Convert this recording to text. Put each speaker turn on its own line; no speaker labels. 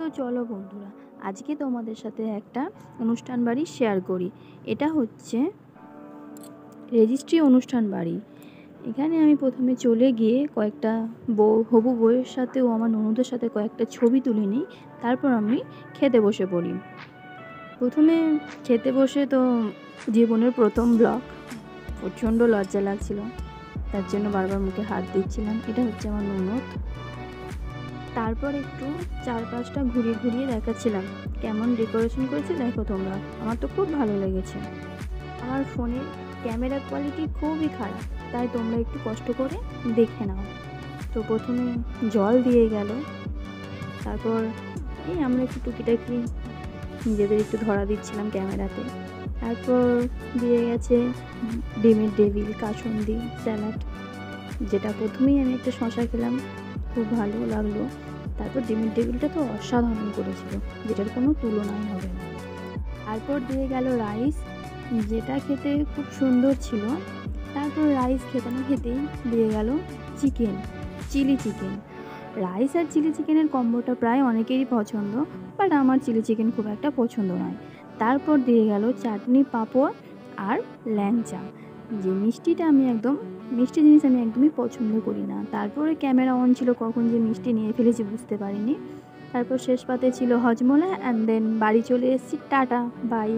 তো চলো বন্ধুরা, আজকে তোমাদের সাথে একটা অনুষ্ঠান বাড়ি শেয়ার করি। এটা হচ্ছে রেজিস্ট্রি অনুষ্ঠান বাড়ি। এখানে আমি প্রথমে চলে গিয়ে কয়েকটা হবু বউয়ের সাথে ও আমার ননদের সাথে কয়েকটা ছবি তুলে নিই। তারপর আমি খেতে বসে পড়ি। প্রথমে খেতে বসে তো জীবনের প্রথম ব্লগ, প্রচণ্ড লজ্জা লাগছিল, তার জন্য বারবার মুখে হাত দিচ্ছিলাম। এটা হচ্ছে আমার ননদ। তারপর একটু চারপাশটা ঘুরিয়ে ঘুরিয়ে দেখাচ্ছিলাম কেমন ডেকোরেশন করেছে, দেখো তোমরা। আমার তো খুব ভালো লেগেছে। আমার ফোনের ক্যামেরা কোয়ালিটি খুবই খারাপ, তাই তোমরা একটু কষ্ট করে দেখে নাও। তো প্রথমে জল দিয়ে গেল, তারপর এই আমরা একটু টুকিটাকি নিজেদের একটু ধরা দিচ্ছিলাম ক্যামেরাতে। তারপর দিয়ে গেছে ডিমের ডেভিল, কাসুন্দি, স্যালাড, যেটা প্রথমেই আমি একটা শশা খেলাম, খুব ভালো লাগলো। তারপর ডিমের টেবিলটা তো অসাধারণ করেছিল, যেটার কোনো তুলনাই হবে না। তারপর দিয়ে গেল রাইস, যেটা খেতে খুব সুন্দর ছিল। তারপর রাইস খেতে না খেতেই দিয়ে গেল চিকেন, চিলি চিকেন। রাইস আর চিলি চিকেনের কম্বোটা প্রায় অনেকেরই পছন্দ, বাট আমার চিলি চিকেন খুব একটা পছন্দ নয়। তারপর দিয়ে গেল চাটনি, পাঁপড় আর ল্যাংচা। যে মিষ্টিটা আমি একদম মিষ্টি জিনিস আমি একদমই পছন্দ করি না। তারপরে ক্যামেরা অন ছিল, কখন যে মিষ্টি নিয়ে ফেলেছি বুঝতে পারিনি। তারপর শেষ পাতে ছিল হজমোলা, অ্যান্ড দেন বাড়ি চলে এসেছি। Tata, by.